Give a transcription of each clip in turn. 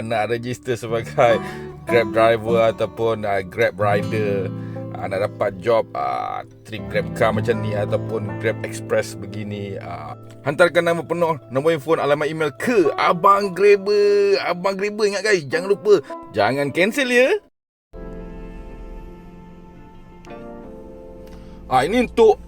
nak register sebagai Grab driver ataupun Grab rider, nak dapat job trip Grab car macam ni ataupun Grab Express begini, hantarkan nama penuh, nombor handphone, alamat email ke Abang Grabber. Abang Grabber, ingat guys, jangan lupa, jangan cancel ya. Ini untuk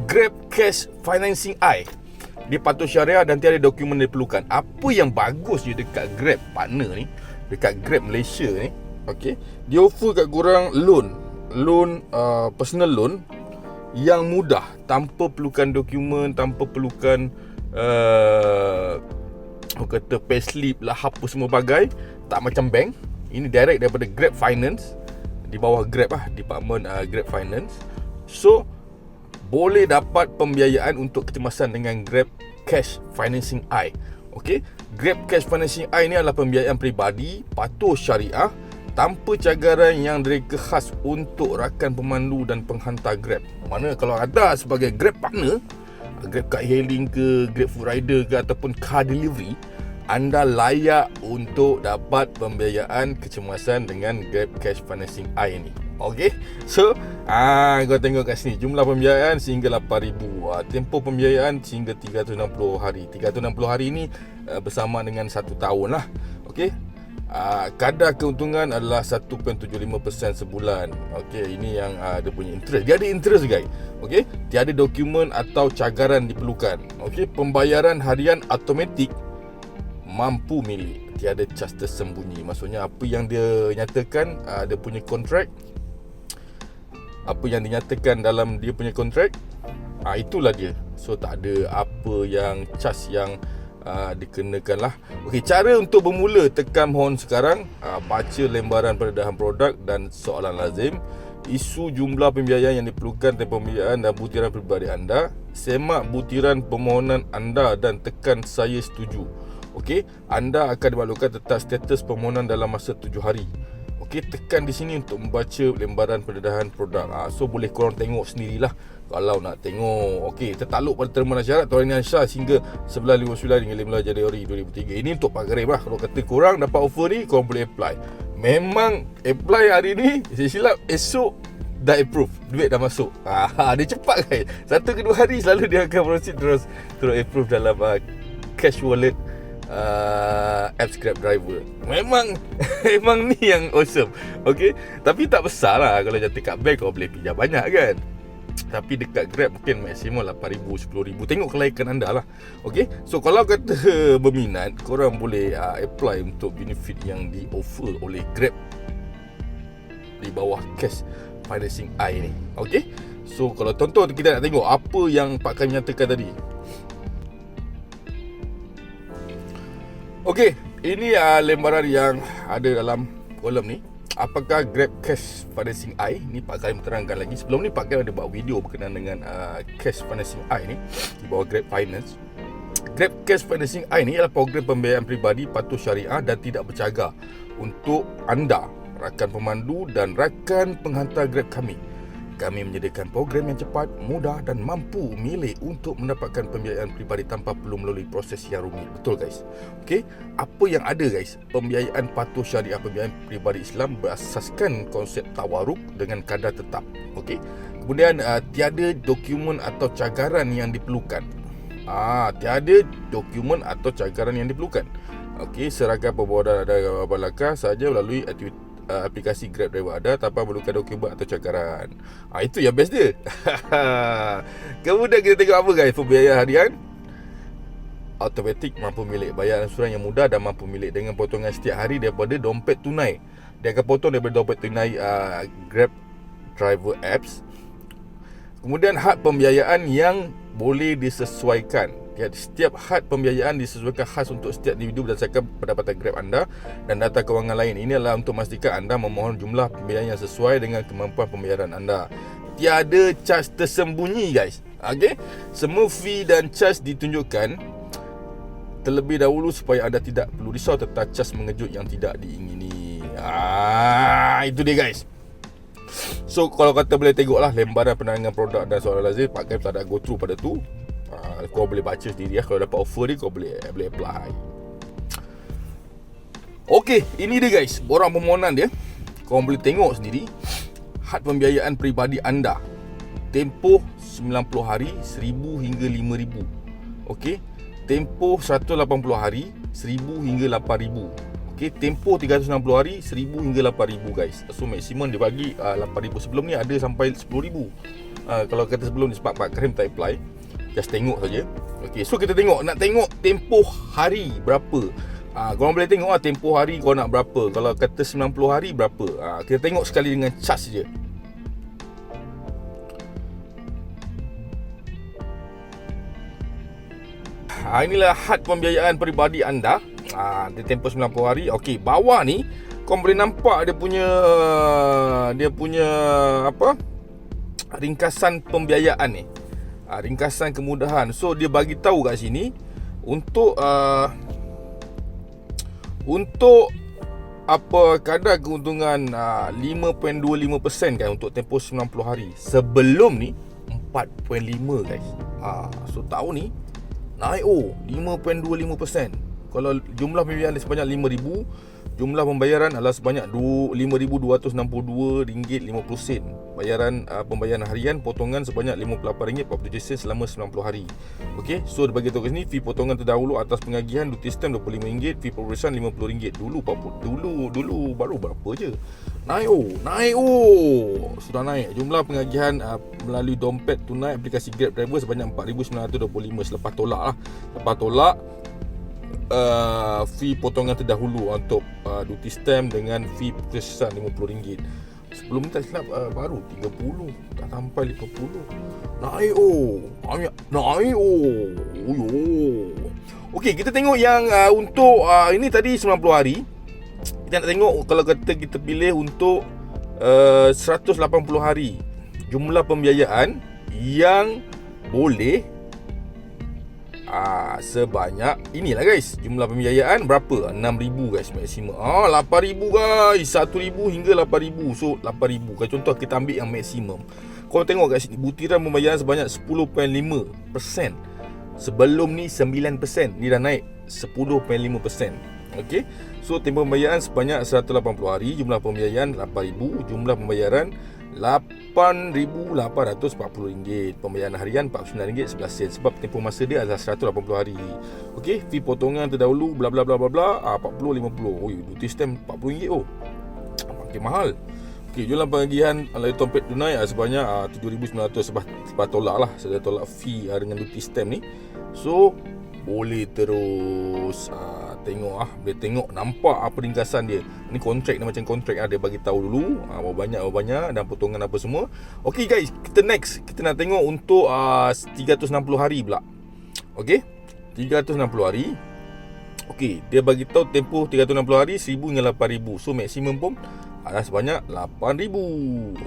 Grab Cash Financing I. Dia patuh syariah dan tiada dokumen yang diperlukan. Apa yang bagus je dekat Grab partner ni, dekat Grab Malaysia ni, okay, dia offer kat korang loan, personal loan yang mudah, tanpa perlukan dokumen, tanpa perlukan kata payslip lah, apa semua bagai. Tak macam bank. Ini direct daripada Grab Finance, di bawah Grab Department Grab Finance. So boleh dapat pembiayaan untuk kecemasan dengan Grab Cash Financing I. Okay, Grab Cash Financing I ni adalah pembiayaan peribadi patuh syariah tanpa cagaran yang direka khas untuk rakan pemandu dan penghantar Grab. Mana kalau ada sebagai Grab partner, Grab car hailing ke, Grab food rider ke, ataupun car delivery, anda layak untuk dapat pembiayaan kecemasan dengan Grab Cash Financing I ni. Okay, so kau tengok kat sini, jumlah pembiayaan sehingga 8,000, tempoh pembiayaan sehingga 360 hari. 360 hari ni bersama dengan 1 tahun lah. Okay, kadar keuntungan adalah 1.75% sebulan. Okay, ini yang dia punya interest. Dia ada interest guys. Okay, tiada dokumen atau cagaran diperlukan. Okay, pembayaran harian automatik, mampu milik, tiada cas tersembunyi. Maksudnya apa yang dia nyatakan, dia punya kontrak, apa yang dinyatakan dalam dia punya kontrak, itulah dia. So tak ada apa yang cas yang dikenakan lah. Okey, cara untuk bermula, tekan mohon sekarang, baca lembaran pendedahan produk dan soalan lazim, isu jumlah pembiayaan yang diperlukan, tempoh pembiayaan dan butiran peribadi anda, semak butiran permohonan anda dan tekan saya setuju. Okey, anda akan dimaklumkan tentang status permohonan dalam masa 7 hari. Okey, tekan di sini untuk membaca lembaran pendedahan produk. So boleh korang tengok sendirilah kalau nak tengok. Okey, tertakluk pada terma dan syarat Tuan Syah hingga 11.59 hingga 15 Januari 2003. Ini untuk Pak Grab lah. Kalau kata korang dapat offer ni, korang boleh apply. Memang apply hari ni, saya silap esok dah approve, duit dah masuk. Dia cepat guys. 1 ke 2 hari selalu dia akan proceed terus approve dalam cash wallet apps Grab driver. Memang ni yang awesome. Okay, tapi tak besar lah. Kalau jatuh kat bank kau boleh pinjam banyak kan. Tapi dekat Grab mungkin maksimum 8,000, 10,000. Tengok kelaikan anda lah. Okay, so kalau kata berminat, korang boleh apply untuk benefit yang di offer oleh Grab di bawah cash financing I ni. Okay, so kalau tonton kita nak tengok apa yang Pak Kam nyatakan tadi. Okey, ini lembaran yang ada dalam kolom ni. Apakah Grab Cash Financing I? Ni Pak Karim terangkan lagi. Sebelum ni Pak Karim ada buat video berkenaan dengan Cash Financing I ni di bawah Grab Finance. Grab Cash Financing I ni adalah program pembiayaan peribadi patuh syariah dan tidak bercagar untuk anda, rakan pemandu dan rakan penghantar Grab kami. Kami menyediakan program yang cepat, mudah dan mampu milik untuk mendapatkan pembiayaan peribadi tanpa perlu melalui proses yang rumit. Betul guys. Okey, apa yang ada guys? Pembiayaan patuh syariah, pembiayaan peribadi Islam berasaskan konsep tawaruk dengan kadar tetap. Okey. Kemudian tiada dokumen atau cagaran yang diperlukan. Tiada dokumen atau cagaran yang diperlukan. Okey, seragam perbuatan ada balakah saja melalui aplikasi Grab driver ada tanpa memerlukan dokumen atau cakaran. Itu yang best dia. Kemudian kita tengok apa guys, pembiayaan harian automatik, mampu milik, bayar ansuran yang mudah dan mampu milik dengan potongan setiap hari daripada dompet tunai. Dia akan potong daripada dompet tunai Grab driver apps. Kemudian had pembiayaan yang boleh disesuaikan. Setiap had pembiayaan disesuaikan khas untuk setiap individu berdasarkan pendapatan Grab anda dan data kewangan lain. Ini adalah untuk memastikan anda memohon jumlah pembiayaan yang sesuai dengan kemampuan pembayaran anda. Tiada cas tersembunyi guys. Okay, semua fee dan cas ditunjukkan terlebih dahulu supaya anda tidak perlu risau tentang cas mengejut yang tidak diingini. Itu dia guys. So kalau kata boleh tengoklah lembaran penerangan produk dan soalan lazim, Pak Grab tak ada go through pada tu. Kau boleh baca sendiri lah. Kalau dapat offer ni kau boleh apply. Okey, ini dia guys, borang permohonan dia. Korang boleh tengok sendiri. Had pembiayaan peribadi anda, tempoh 90 hari, 1000 hingga 5000. Okey, tempoh 180 hari, 1000 hingga 8000. Okey, tempoh 360 hari, 1000 hingga 8000 guys. So maksimum dia bagi 8000. Sebelum ni ada sampai 10000. Kalau kata sebelum ni sebab Pak Karim tak apply, just tengok saja. Okey, so kita tengok, nak tengok tempoh hari berapa. Korang boleh tengok tempoh hari korang nak berapa. Kalau kata 90 hari berapa. Kita tengok sekali dengan charge je. Inilah had pembiayaan peribadi anda. Dia tempoh 90 hari. Okey, bawah ni korang boleh nampak dia punya apa? Ringkasan pembiayaan ni. Ringkasan kemudahan. So dia bagi tahu kat sini untuk apa kadar keuntungan 5.25% kan untuk tempoh 90 hari. Sebelum ni 4.5 guys. So tahun ni naik 5.25%. Kalau jumlah pembiayaan sebanyak 5,000, jumlah pembayaran adalah sebanyak RM5,262.50. Bayaran pembayaran harian potongan sebanyak RM58.47 selama 90 hari. Okey, so dia bagi tahu kat sini fee potongan terdahulu atas pengagihan duty stamp RM25, fee pemeriksaan RM50. Dulu baru berapa je. Naik sudah naik. Jumlah pengagihan melalui dompet tunai aplikasi Grab Driver sebanyak RM4,925 selepas tolak. Lepas tolak fee potongan terdahulu untuk duty stamp dengan fee pemeriksaan RM50. Sebelum ni tak silap baru 30, tak sampai 50. Naik Okey, kita tengok yang untuk ini tadi 90 hari. Kita nak tengok kalau kata kita pilih untuk 180 hari. Jumlah pembiayaan yang boleh sebanyak inilah guys. Jumlah pembiayaan berapa? 6,000 guys maksimum. 8,000 guys. 1,000 hingga 8,000. So 8,000. Kalau contoh kita ambil yang maksimum. Kau tengok kat sini butiran pembayaran sebanyak 10.5%. Sebelum ni 9%. Ni dah naik 10.5%. Okey. So tempoh pembayaran sebanyak 180 hari. Jumlah pembiayaan 8,000. Jumlah pembayaran RM8,840. Pembayaran harian RM49.11 sebab tempoh masa dia adalah 180 hari. Okey, fee potongan terdahulu bla bla bla bla bla 40 50. Duty stamp RM40. Makin mahal. Okey, jumlah pengagihan melalui dompet tunai sebanyak 7,900 sebab tolak lah. Saya tolak fee dengan duty stamp ni. So boleh terus boleh tengok nampak apa ringkasan dia. Ni kontrak dia macam kontrak dia bagi tahu dulu berapa banyak dan potongan apa semua. Okey guys, kita next kita nak tengok untuk 360 hari pula. Okey, 360 hari. Okey, dia bagi tahu tempoh 360 hari 1,000 hingga 8,000. So maksimum pun ada sebanyak 8,000.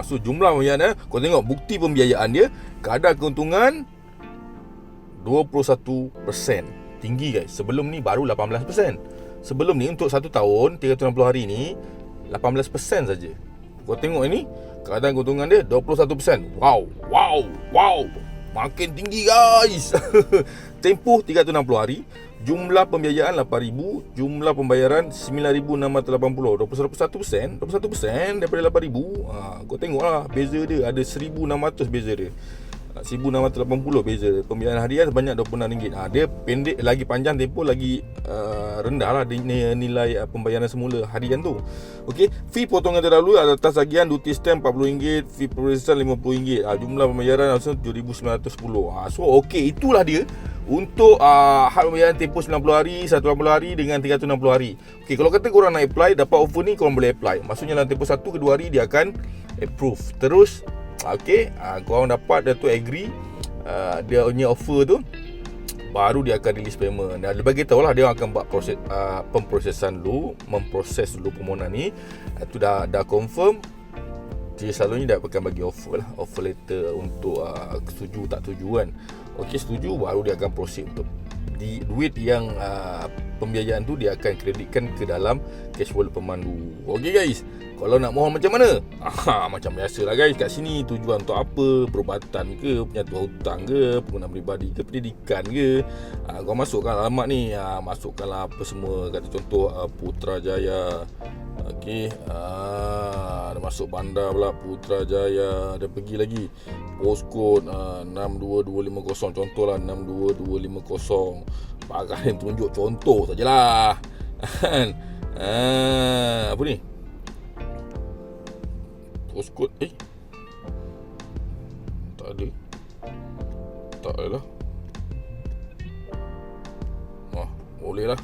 So jumlah pembiayaan kau tengok bukti pembiayaan dia, kadar keuntungan 21%. Tinggi guys. Sebelum ni baru 18%. Sebelum ni untuk 1 tahun 360 hari ni 18% saja. Kau tengok ini, kadar keuntungan dia 21%. Wow. Makin tinggi guys. Tempoh 360 hari, jumlah pembiayaan 8,000, jumlah pembayaran 9,680. 21% daripada 8,000. Kau tengoklah beza dia, ada 1,600 beza dia. 1,680 beza. Pembiayaan harian sebanyak RM26. Dia pendek lagi, panjang tempoh lagi rendah lah nilai pembayaran semula harian tu. Okey, fee potongan terdahulu atas tagihan duty stamp RM40, fee pemeriksaan RM50. Jumlah pembayaran RM7,910. So okey, itulah dia untuk had pembayaran tempoh 90 hari, 180 hari dengan 360 hari. Okey, kalau kata korang nak apply, dapat offer ni korang boleh apply. Maksudnya dalam tempoh 1 ke 2 hari dia akan approve. Terus okey, korang dapat dia tu agree dia punya offer tu, baru dia akan release payment. Dan dia bagi tahu lah dia akan buat proses pemprosesan dulu, memproses dulu permohonan ni. Itu dah confirm. Jadi selalunya dia akan bagi offer lah, offer letter untuk setuju tak setuju kan. Okey, setuju baru dia akan proceed untuk duit yang pembiayaan tu dia akan kreditkan ke dalam cash wallet pemandu. Okey guys, kalau nak mohon macam mana? Macam biasalah guys, kat sini tujuan untuk apa? Perubatan ke, penyatuan hutang ke, penggunaan peribadi ke, pendidikan ke. Kau masukkan alamat ni, masukkanlah apa semua. Kata contoh Putrajaya. Okey, ada masuk bandar pula Putrajaya, dan pergi lagi postcode 62250, contohlah 62250. Pak Karim tunjuk contoh sajalah. Kan? Apa ni? Postcode tak ada. Tak ada lah. Boleh lah.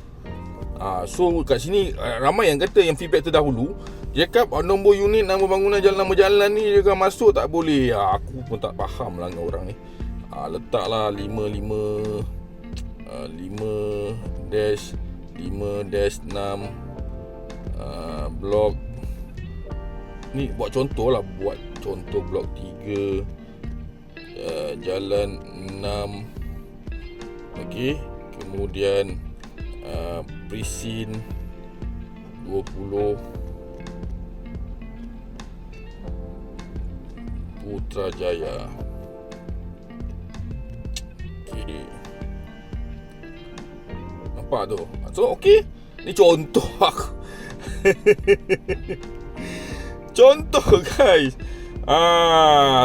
So kat sini ramai yang kata yang feedback tu dahulu, dia cakap nombor unit, nama bangunan, nama jalan ni dia kan masuk tak boleh. Aku pun tak faham lah dengan orang ni. Letaklah 5-5-6 blok ni, buat contoh lah, buat contoh blok 3 jalan 6. Okey, kemudian presin 20 Putrajaya. Okey, nampak tu. So okey, ni contoh aku. Contoh guys.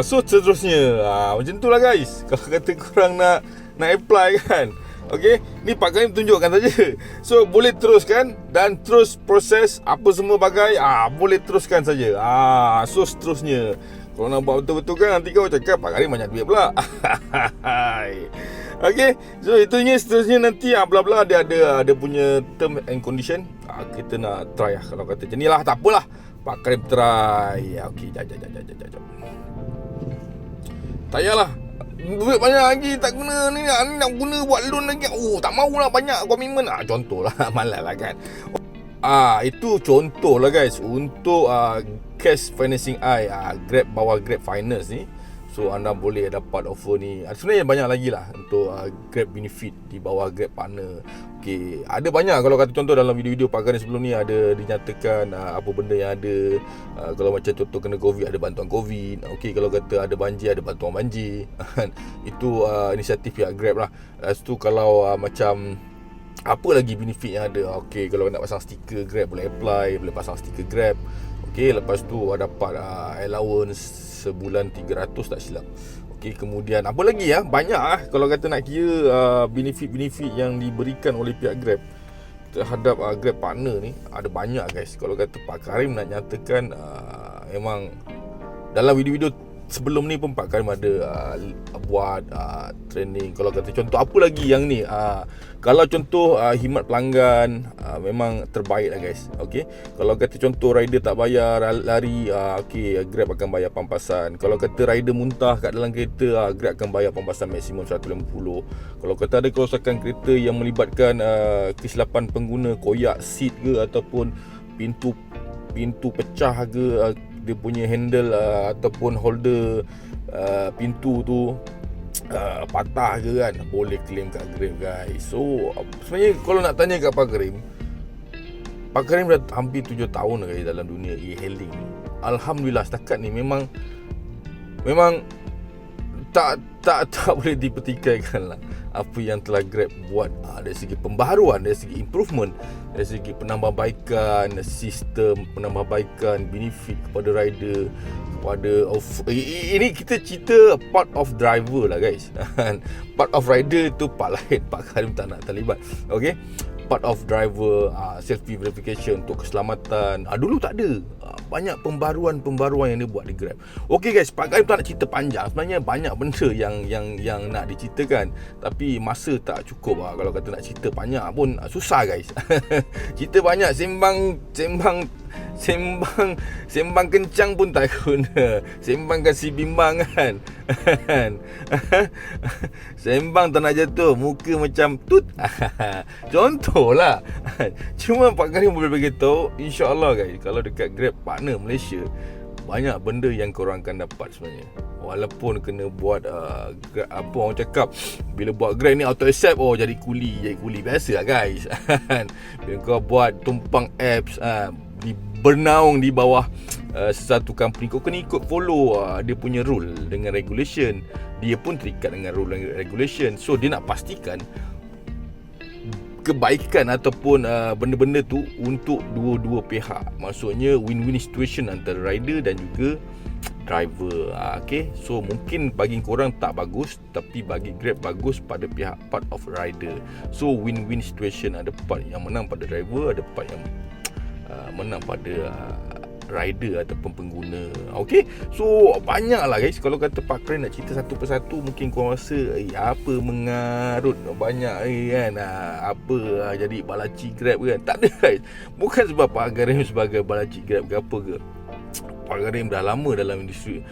So seterusnya macam tu lah guys. Kalau kata korang nak apply kan. Okey, ni Pak Karim tunjukkan saja. So boleh teruskan dan terus proses apa semua bagai. Boleh teruskan saja. So seterusnya, kalau nak buat betul-betul kan, nanti kau cakap Pak Karim banyak duit pula. Okey, so itunya. Seterusnya nanti bla-bla, dia ada punya term and condition. Kita nak try lah. Kalau kata macam ni lah, tak apalah, Pak Karim try. Okey, jap. Tak payahlah, duit banyak lagi tak guna ni, nak guna buat loan lagi. Tak maulah banyak komitmen. Contohlah. Malas lah kan. Itu contoh lah guys untuk cash financing Grab, bawah Grab Finance ni. So anda boleh dapat offer ni. Sebenarnya banyak lagi lah untuk Grab benefit di bawah Grab Partner. Okay, ada banyak. Kalau kata contoh dalam video-video Pak Karim sebelum ni, ada dinyatakan apa benda yang ada. Kalau macam contoh kena COVID, ada bantuan COVID. Okay, kalau kata ada banjir, ada bantuan banjir. Itu inisiatif pihak Grab lah. Lepas tu kalau macam apa lagi benefit yang ada? Okay, kalau nak pasang stiker Grab, boleh apply, boleh pasang stiker Grab. Okay, lepas tu dapat allowance sebulan 300 tak silap. Okey, kemudian apa lagi banyak kalau kata nak kira benefit-benefit yang diberikan oleh pihak Grab terhadap Grab Partner ni, ada banyak guys. Kalau kata Pak Karim nak nyatakan, memang dalam video-video sebelum ni pun Pak Karim ada buat training. Kalau kata contoh apa lagi yang ni, kalau contoh khidmat pelanggan, memang terbaik lah guys. Okey, kalau kata contoh rider tak bayar lari, okey, Grab akan bayar pampasan. Kalau kata rider muntah kat dalam kereta, Grab akan bayar pampasan maksimum 150. Kalau kata ada kerosakan kereta yang melibatkan kesilapan pengguna, koyak seat ke ataupun pintu pecah ke, dia punya handle ataupun holder pintu tu patah ke kan, boleh claim kat Grab guys. So sebenarnya kalau nak tanya kat Pak Karim dah hampir 7 tahun guys dalam dunia e-hailing ni. Alhamdulillah setakat ni memang tak boleh dipertikaikan lah apa yang telah Grab buat dari segi pembaharuan, dari segi improvement, dari segi penambahbaikan sistem, penambahbaikan benefit kepada rider, kepada ini kita cerita part of driver lah guys. Part of rider tu part lain, Pak Karim tak nak terlibat. Okay, part of driver, selfie verification untuk keselamatan, dulu tak ada. Banyak pembaruan yang dia buat di Grab. Okey guys, Pak Karim tak nak cerita panjang. Sebenarnya banyak benda yang nak diceritakan, tapi masa tak cukup. Kalau kata nak cerita banyak pun susah guys. Cerita banyak, sembang kencang pun tak guna. Sembang kasi bimbang kan. Sembang tak nak jatuh, muka macam tut. Contohlah. Cuma Pak Karim boleh bagi tahu, insya-Allah guys, kalau dekat Grab Partner Malaysia, banyak benda yang korang akan dapat sebenarnya. Walaupun kena buat apa orang cakap, bila buat Grab ni auto accept, jadi kuli biasa lah guys. Bila kau buat tumpang apps, bernaung di bawah sesuatu company, kau kena ikut follow dia punya rule dengan regulation. Dia pun terikat dengan rule dan regulation. So dia nak pastikan kebaikan ataupun benda-benda tu untuk dua-dua pihak. Maksudnya win-win situation antara rider dan juga driver. Okay, so mungkin bagi korang tak bagus, tapi bagi Grab bagus pada pihak part of rider. So win-win situation, ada part yang menang pada driver, ada part yang menang pada rider ataupun pengguna. Okay, so banyak lah guys. Kalau kata Pak Karim nak cerita satu persatu, mungkin korang rasa apa mengarut banyak kan, apa jadi balaci Grab kan. Tak ada guys, bukan sebab Pak Karim sebagai balaci Grab ke apa ke. Pak Karim dah lama dalam industri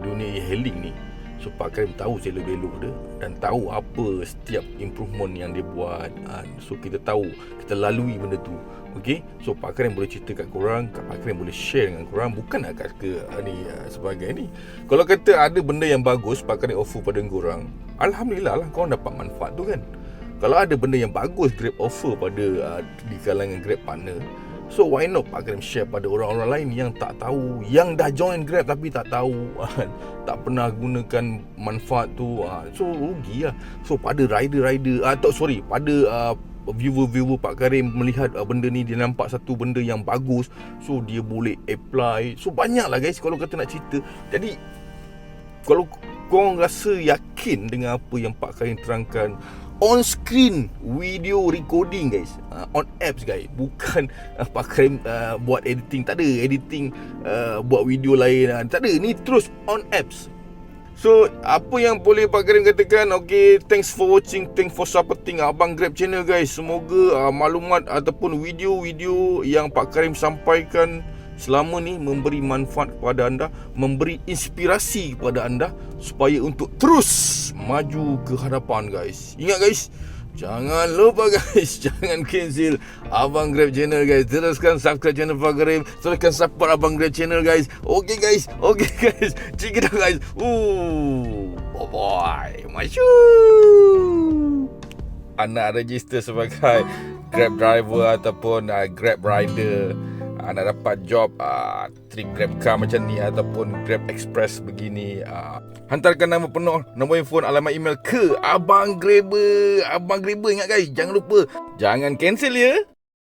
dunia e-hailing ni. So Pak Karim tahu selok-belok dia dan tahu apa setiap improvement yang dia buat. So kita tahu, kita lalui benda tu. Okay, so Pak Karim boleh cerita kat korang, Pak Karim boleh share dengan korang. Bukan nak kata ni sebagai ni. Kalau kata ada benda yang bagus Pak Karim offer pada korang, alhamdulillah lah korang dapat manfaat tu kan. Kalau ada benda yang bagus Grab offer pada di kalangan Grab partner, so why not Pak Karim share pada orang-orang lain yang tak tahu, yang dah join Grab tapi tak tahu, tak pernah gunakan manfaat tu. So rugi lah. So pada rider-rider pada viewer-viewer Pak Karim melihat benda ni, dia nampak satu benda yang bagus, so dia boleh apply. So banyak lah guys kalau kata nak cerita. Jadi kalau korang rasa yakin dengan apa yang Pak Karim terangkan, on screen video recording guys, on apps guys, bukan Pak Karim buat editing. Tak ada editing buat video lain, tak ada. Ni terus on apps. So apa yang boleh Pak Karim katakan, okay, thanks for watching, thanks for supporting Abang Grab channel guys. Semoga maklumat ataupun video-video yang Pak Karim sampaikan selama ni memberi manfaat kepada anda, memberi inspirasi kepada anda supaya untuk terus maju ke hadapan guys. Ingat guys, jangan lupa guys, jangan cancel Abang Grab channel guys. Teruskan subscribe channel Pak Karim, teruskan support Abang Grab channel guys. Okay guys, check it out guys. Bye-bye. Masuk. Anak register sebagai Grab driver ataupun Grab rider, nak dapat job trip Grab car macam ni ataupun Grab Express begini, hantarkan nama penuh, nombor handphone, alamat email ke Abang Grabber. Ingat guys, jangan lupa, jangan cancel ya.